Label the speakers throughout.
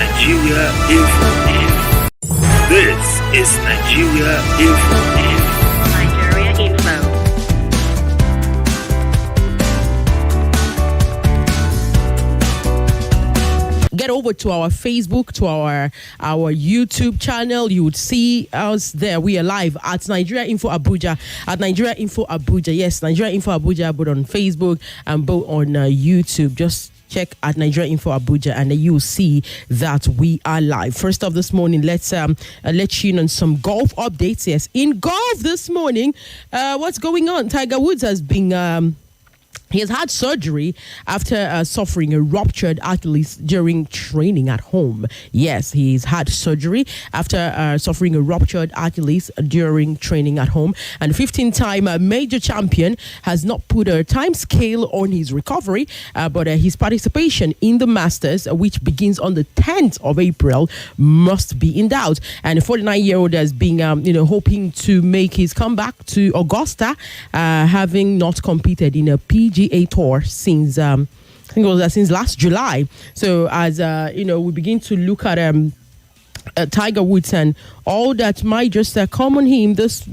Speaker 1: Nigeria Info. This is Nigeria Info.
Speaker 2: Nigeria Info. Get over to our Facebook, to our YouTube channel. You would see us there. We are live at Nigeria Info Abuja. At Nigeria Info Abuja. Yes, Nigeria Info Abuja, both on Facebook and both on YouTube. Just check at Nigeria Info Abuja and you will see that we are live. First off this morning, let's let you in on some golf updates. Yes, in golf this morning, what's going on? Tiger Woods has been... He has had surgery after suffering a ruptured achilles during training at home. Yes, he's had surgery after suffering a ruptured achilles during training at home. And the 15-time major champion has not put a time scale on his recovery, but his participation in the Masters, which begins on the 10th of April, must be in doubt. And the 49-year-old has been, hoping to make his comeback to Augusta, having not competed in a PGA Tour since I think it was since last July. So as we begin to look at Tiger Woods and all that might just come on him this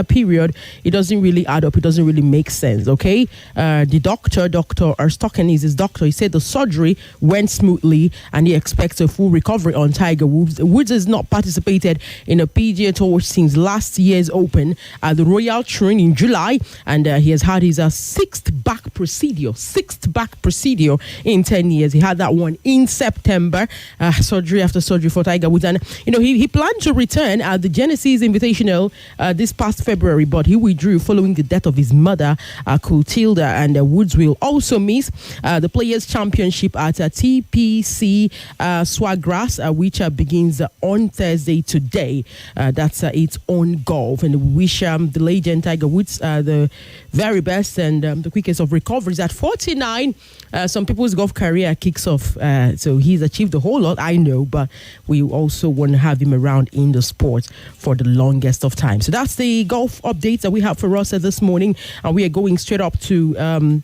Speaker 2: period, it doesn't really add up. It doesn't really make sense. Okay, the Dr. Erstocken is his doctor. He said the surgery went smoothly and he expects a full recovery on Tiger Woods. Woods has not participated in a PGA Tour since last year's Open at the Royal Troon in July, and he has had his sixth back procedure in 10 years. He had that one in September, surgery after surgery for Tiger Woods, and he planned to return at the Genesis Invitational this past February, but he withdrew following the death of his mother, Clotilda, and Woods will also miss the Players' Championship at TPC Swaggrass, which begins on Thursday today. That's its own golf, and we wish the legend Tiger Woods the very best and the quickest of recoveries. At 49, some people's golf career kicks off, so he's achieved a whole lot, I know, but we also want to have him around in the sport for the longest of time. So that's the golf updates that we have for us this morning, and we are going straight up to the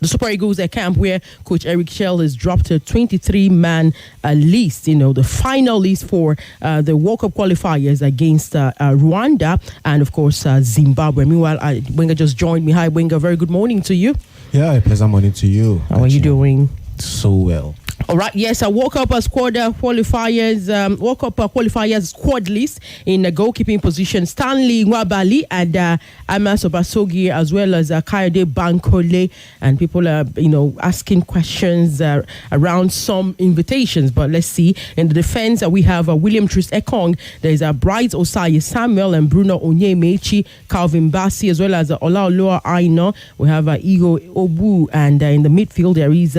Speaker 2: Super Eagles camp, where Coach Chelle has dropped a 23-man list, the final list for the World Cup qualifiers against Rwanda and, of course, Zimbabwe. Meanwhile, Wenger just joined me. Hi, Wenger. Very good morning to you.
Speaker 3: Yeah, a pleasant morning to you.
Speaker 2: How are you doing?
Speaker 3: So well.
Speaker 2: All right, yes, I woke up a squad qualifiers, squad list in the goalkeeping position. Stanley Nwabali and Amos Obasogi, as well as Kayode Bankole, and people are, asking questions around some invitations. But let's see. In the defense, we have William Trist Ekong. There is Bright Osayi Samuel and Bruno Onyemechi, Calvin Bassi, as well as Olaoluwa Aina. We have Igo Obu, and in the midfield there is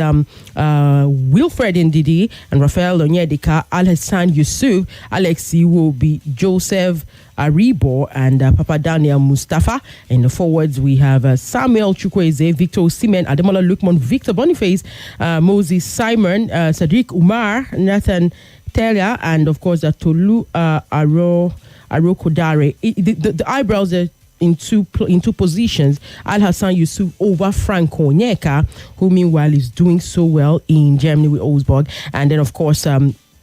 Speaker 2: Wilfred Ndidi and Rafael Onyedika, Al-Hassan Yusuf, Alex Iwobi, Joseph Aribo, and Papa Daniel Mustafa. In the forwards, we have Samuel Chukwueze, Victor Osimhen, Ademola Lookman, Victor Boniface, Moses Simon, Sadiq Umar, Nathan Taylor, and of course Tolu Arokodare. The eyebrows are in two positions. Al-Hassan Yusuf over Franco Onyeka, who meanwhile is doing so well in Germany with Augsburg. And then, of course,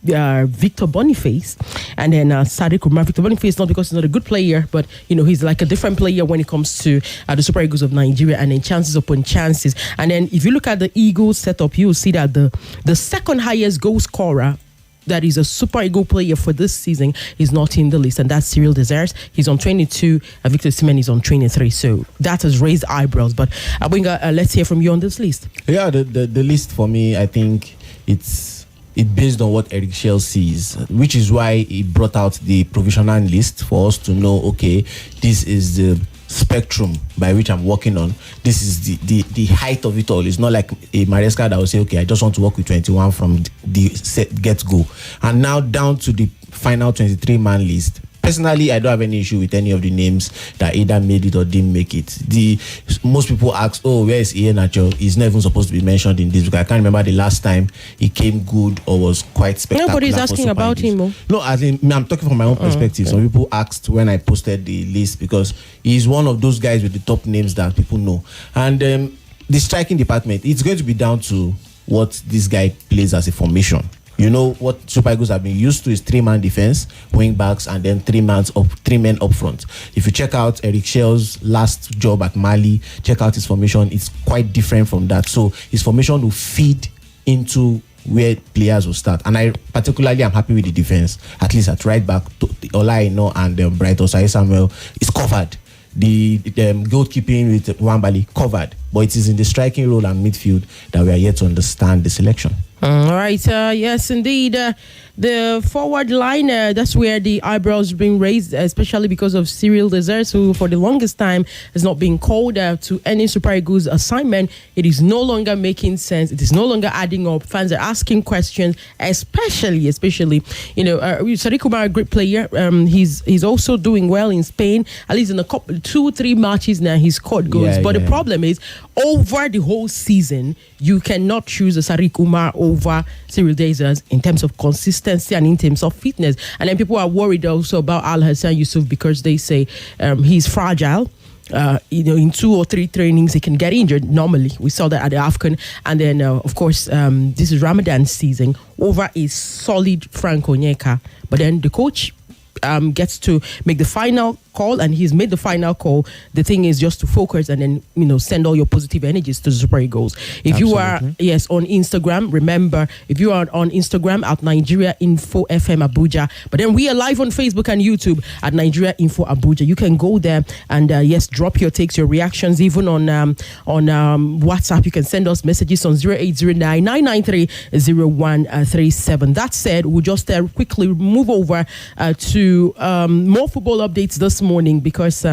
Speaker 2: Victor Boniface, and then Sadiq Umar. Victor Boniface, not because he's not a good player, but he's like a different player when it comes to the Super Eagles of Nigeria, and then chances upon chances. And then if you look at the Eagles setup, you'll see that the second highest goal scorer that is a Super Eagle player for this season is not in the list, and that's Cyril Desires. He's on 22. Victor Osimhen is on 23. So that has raised eyebrows. But let's hear from you on this list.
Speaker 3: Yeah, the list for me, I think it's based on what Eric Shell sees, which is why he brought out the provisional list for us to know, okay, this is the spectrum by which I'm working on. This is the height of it all. It's not like a Maresca that will say, okay, I just want to work with 21 from the set get-go. And now down to the final 23-man list. Personally, I don't have any issue with any of the names that either made it or didn't make it. Most people ask, oh, where is Ian Nacho? He's not even supposed to be mentioned in this, because I can't remember the last time he came good or was quite spectacular.
Speaker 2: Nobody's asking about him.
Speaker 3: No, I'm talking from my own perspective. Some people asked when I posted the list, because he's one of those guys with the top names that people know. And the striking department, it's going to be down to what this guy plays as a formation. You know what Super Eagles have been used to is 3-man defense, wing backs, and then 3 men up front. If you check out Eric Chelle's last job at Mali, check out his formation. It's quite different from that. So his formation will feed into where players will start. And I particularly am happy with the defense, at least at right back. Olaino and Bright Osai Samuel is covered. The goalkeeping with Wambali covered, but it is in the striking role and midfield that we are yet to understand the selection.
Speaker 2: All right. Yes, indeed. The forward line, that's where the eyebrows being raised, especially because of Cyril Desert, who for the longest time has not been called to any Super Eagles assignment. It is no longer making sense. It is no longer adding up. Fans are asking questions, especially, Sadiq Umar, a great player. He's also doing well in Spain. At least in a couple, 2-3 matches now, he's scored goals. But the problem is, over the whole season, you cannot choose a Sadiq Umar over Cyril Desert in terms of consistency and in terms of fitness. And then people are worried also about Al Hassan Yusuf because they say he's fragile. In 2 or 3 trainings, he can get injured. Normally, we saw that at the AFCON. And then, of course, this is Ramadan season over a solid Frank Onyeka. But then the coach gets to make the final call, and he's made the final call. The thing is just to focus and then send all your positive energies to the Super Eagles. If you are on Instagram, remember, if you are on Instagram at Nigeria Info FM Abuja, but then we are live on Facebook and YouTube at Nigeria Info Abuja. You can go there and drop your takes, your reactions, even on WhatsApp. You can send us messages on 0809 993 0137. That said, we'll just quickly move over to more football updates this morning because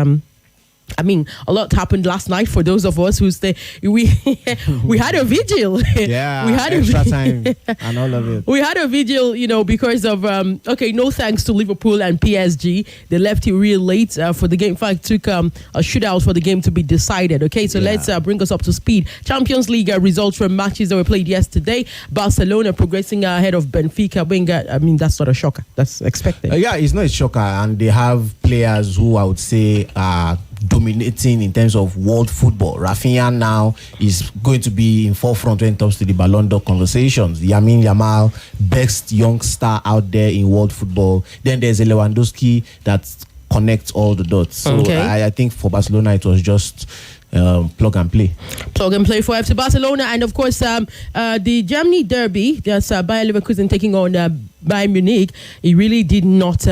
Speaker 2: a lot happened last night for those of us who stay. We had a vigil.
Speaker 3: Yeah, we had extra time and all of it.
Speaker 2: We had a vigil, because of no thanks to Liverpool and PSG. They left it real late for the game. In fact, took a shootout for the game to be decided. Okay, so let's bring us up to speed. Champions League results from matches that were played yesterday. Barcelona progressing ahead of Benfica. That's not a shocker. That's expected.
Speaker 3: It's not a shocker, and they have players who I would say are dominating in terms of world football. Rafinha now is going to be in forefront when it comes to the Ballon d'Or conversations. Lamine Yamal, best young star out there in world football. Then there's a Lewandowski that connects all the dots. So I think for Barcelona it was just plug and play.
Speaker 2: Plug and play for FC Barcelona. And of course the Germany derby, that's Bayer Leverkusen taking on Bayern Munich. It really did not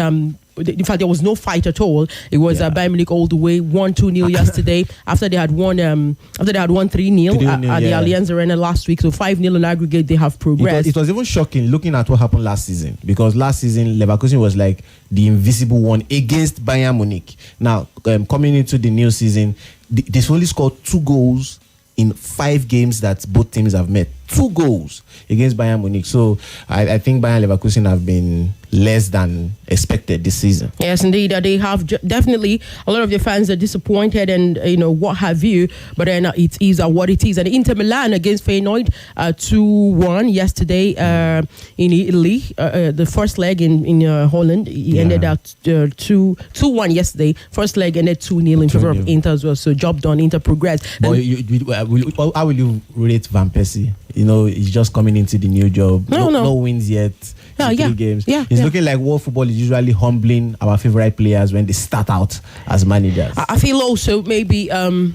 Speaker 2: in fact, there was no fight at all. It was Bayern Munich all the way, 1-2-0 yesterday. After they had won 3-0 at the Allianz Arena last week. So 5-0 in aggregate, they have progressed.
Speaker 3: It was even shocking looking at what happened last season, because last season Leverkusen was like the invisible one against Bayern Munich. Now coming into the new season, they've only scored 2 goals in 5 games that both teams have met. 2 goals against Bayern Munich. So I think Bayern Leverkusen have been less than expected this season.
Speaker 2: Yes, indeed. They have definitely, a lot of their fans are disappointed and, what have you. But then it is what it is. And Inter Milan against Feyenoord, 2-1 yesterday in Italy. The first leg in Holland, he ended up 2-1 yesterday. First leg ended 2-0 in favor of Inter as well. So job done, Inter progressed.
Speaker 3: But how will you rate Van Persie? He's just coming into the new job. No wins yet. 3 games. It's looking like world football is usually humbling our favorite players when they start out as managers. I
Speaker 2: feel also maybe a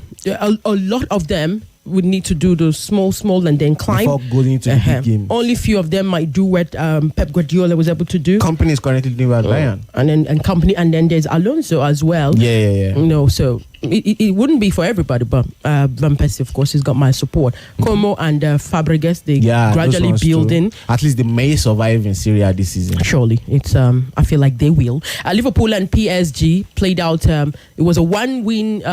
Speaker 2: lot of them would need to do those small and then climb
Speaker 3: before going into the big game.
Speaker 2: Only few of them might do what Pep Guardiola was able to do.
Speaker 3: Company is currently doing what Bayern.
Speaker 2: And then there's Alonso as well. So it wouldn't be for everybody, but Van Persie, of course, has got my support. Como and Fabregas, they gradually building.
Speaker 3: At least they may survive in Syria this season.
Speaker 2: Surely, it's I feel like they will. Liverpool and PSG played out. It was a 1-win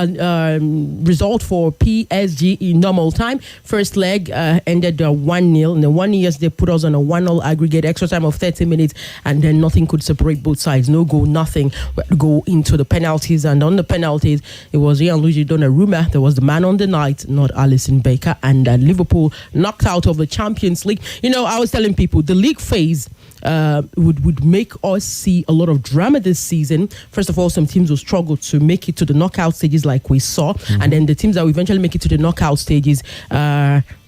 Speaker 2: result for PSG in normal time. First leg ended 1-0, and then 1 year they put us on a 1-0 aggregate. Extra time of 30 minutes, and then nothing could separate both sides. No goal, nothing. Go into the penalties, and on the penalties, it was Gianluigi Donnarumma. There was the man on the night, not Alisson Becker, and Liverpool knocked out of the Champions League. I was telling people the league phase would make us see a lot of drama this season. First of all, some teams will struggle to make it to the knockout stages like we saw, and then the teams that will eventually make it to the knockout stages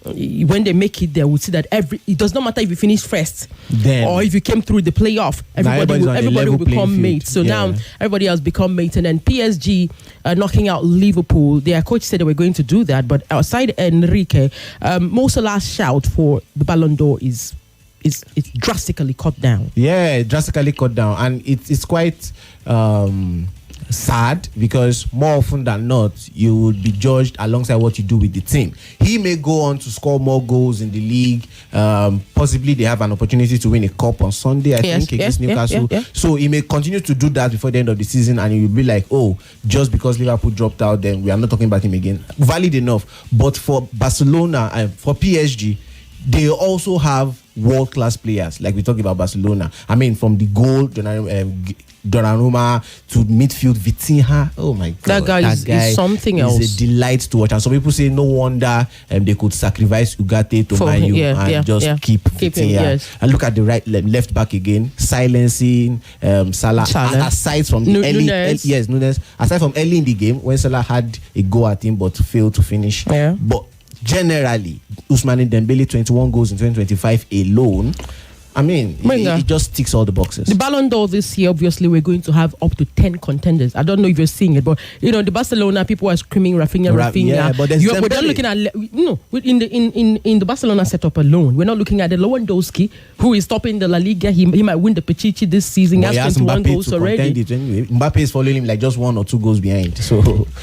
Speaker 2: when they make it, they will see that it does not matter if you finish first
Speaker 3: Then,
Speaker 2: or if you came through the playoff. Everybody will become mates. So now everybody else become mates. And then PSG knocking out Liverpool. Their coach said they were going to do that, but outside Enrique, Mo Salah's shout for the Ballon d'Or is drastically cut down.
Speaker 3: Yeah, drastically cut down, and it's quite sad, because more often than not you would be judged alongside what you do with the team. He may go on to score more goals in the league. Possibly they have an opportunity to win a cup on Sunday, I think, against Newcastle. So he may continue to do that before the end of the season, and he will be like, oh, just because Liverpool dropped out, then we are not talking about him again. Valid enough. But for Barcelona and for PSG, they also have world-class players, like we talked about Barcelona. I mean, from the goal, Donnarumma, to midfield, Vitinha. Oh my God,
Speaker 2: that guy is something else.
Speaker 3: It's a delight to watch. And some people say no wonder they could sacrifice Ugarte to Man U and just keep Vitinha. And look at the left back again, silencing Salah. Aside from Nunes. Aside from early in the game when Salah had a go at him but failed to finish.
Speaker 2: Yeah.
Speaker 3: But generally, Ousmane Dembele, 21 goals in 2025 alone. I mean, it just ticks all the boxes.
Speaker 2: The Ballon d'Or this year, obviously, we're going to have up to 10 contenders. I don't know if you're seeing it, but the Barcelona people are screaming Rafinha.
Speaker 3: Yeah, but
Speaker 2: we're not looking at in the Barcelona setup alone. We're not looking at the Lewandowski, who is topping the La Liga. He might win the Pichichi this season. He has 21 goals already.
Speaker 3: Anyway. Mbappe is following him like just 1 or 2 goals behind. So,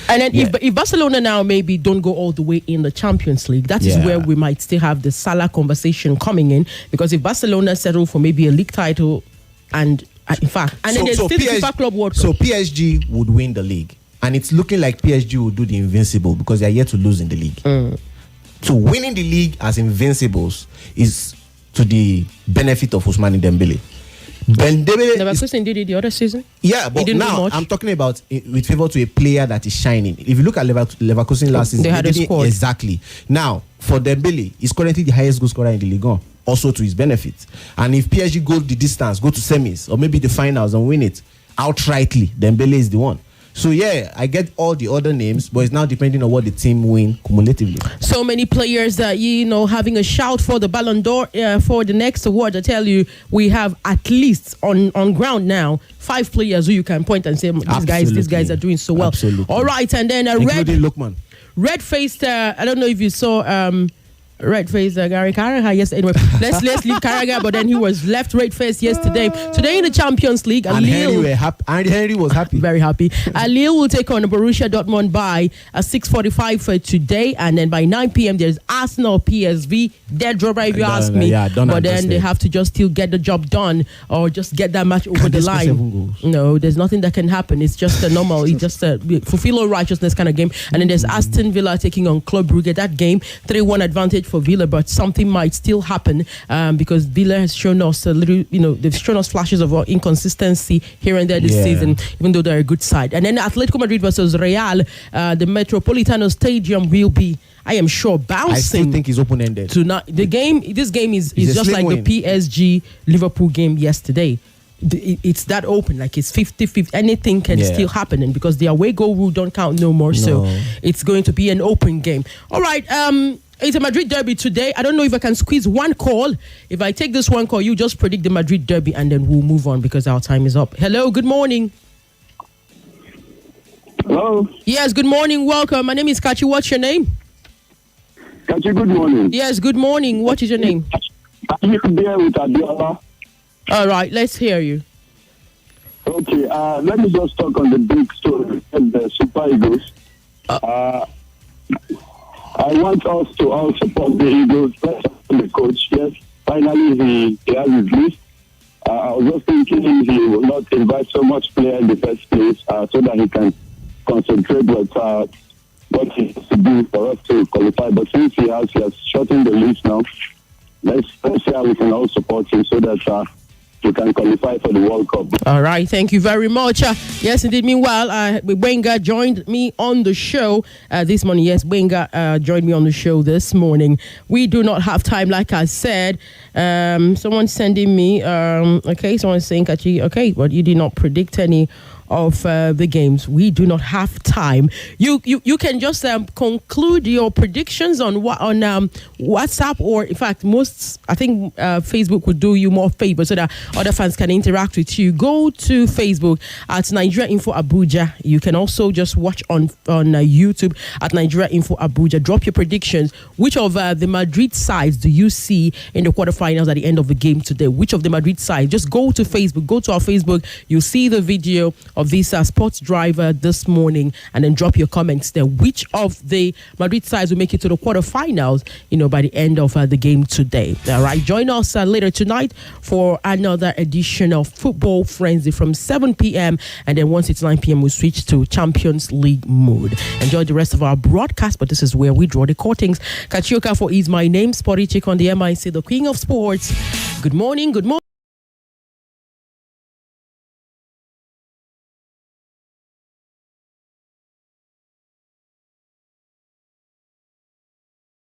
Speaker 2: and then if Barcelona now maybe don't go all the way in the Champions League, that is where we might still have the Salah conversation coming in, because if Barcelona settle for maybe a league title, and in fact, and then there's still the FIFA Club World Cup.
Speaker 3: So PSG would win the league, and it's looking like PSG will do the invincible, because they are yet to lose in the league. So winning the league as invincibles is to the benefit of Ousmane Dembele.
Speaker 2: Leverkusen did it the other season.
Speaker 3: Yeah, but now I'm talking about with favor to a player that is shining. If you look at Leverkusen last season,
Speaker 2: they had a squad.
Speaker 3: Exactly. Now, for Dembele, he's currently the highest goal scorer in the Ligue 1, also to his benefit. And if PSG go the distance, go to semis or maybe the finals and win it outrightly, Dembele is the one. So yeah, I get all the other names, but it's now depending on what the team win cumulatively.
Speaker 2: So many players that having a shout for the Ballon d'Or for the next award. I tell you, we have at least on ground now 5 players who you can point and say these guys are doing so well.
Speaker 3: Absolutely.
Speaker 2: All right, and then red-faced. I don't know if you saw. Red-faced Gary Carragher yesterday. Anyway, let's leave Carragher, but then he was left red-faced yesterday. Today in the Champions League,
Speaker 3: and Henry was happy.
Speaker 2: Very happy. Lille will take on Borussia Dortmund by 6:45 for today, and then by 9 p.m. there's Arsenal PSV. Dead rubber, if you ask me. But then they have to just still get the job done, or just get that match over the line. No, there's nothing that can happen. It's just a normal, it's just a fulfill all righteousness kind of game. And then there's Aston Villa taking on Club Brugge. That game, 3-1 advantage for Villa, but something might still happen because Villa has shown us a little, they've shown us flashes of inconsistency here and there this season, even though they're a good side. And then Atletico Madrid versus Real, the Metropolitano Stadium will be, I am sure, bouncing.
Speaker 3: I still think it's open-ended.
Speaker 2: This game is just like the PSG Liverpool game yesterday. It's that open, like it's 50-50. Anything can still happen, and because the away goal rule don't count no more, so it's going to be an open game. All right, it's a Madrid derby today. I don't know if I can squeeze one call. If I take this one call, you just predict the Madrid derby, and then we'll move on because our time is up. Hello, good morning.
Speaker 4: Hello.
Speaker 2: Yes, good morning. Welcome. My name is Kachi. What's your name?
Speaker 4: Kachi, good morning.
Speaker 2: Yes, good morning. What is your name?
Speaker 4: I'm there with Adiola.
Speaker 2: All right, let's hear you.
Speaker 4: Okay, let me just talk on the big story of the Super Eagles. I want us to all support the Eagles, especially the coach. Yes, finally he has his list. I was just thinking he will not invite so much player in the first place so that he can concentrate what he has to do for us to qualify. But since he has shortened the list now, let's see how we can all support him so that you can qualify for the World Cup.
Speaker 2: All right, thank you very much. Yes, indeed. Meanwhile, Wenga joined me on the show this morning. Yes, Wenga joined me on the show this morning. We do not have time, like I said. Someone's sending me, someone's saying, Kachi, okay, but you did not predict any of the games. We do not have time. You can just conclude your predictions on WhatsApp, or in fact, I think Facebook would do you more favor so that other fans can interact with you. Go to Facebook at Nigeria Info Abuja. You can also just watch on YouTube at Nigeria Info Abuja. Drop your predictions. Which of the Madrid sides do you see in the quarterfinals at the end of the game today? Which of the Madrid sides? Just go to Facebook. Go to our Facebook. You'll see the video of this sports driver this morning, and then drop your comments there. Which of the Madrid sides will make it to the quarterfinals, by the end of the game today? All right, join us later tonight for another edition of Football Frenzy from 7 p.m. and then once it's 9 p.m. we'll switch to Champions League mode. Enjoy the rest of our broadcast, but this is where we draw the curtains. Kachi is my name, Sporty Chick on the MIC, the Queen of Sports. Good morning.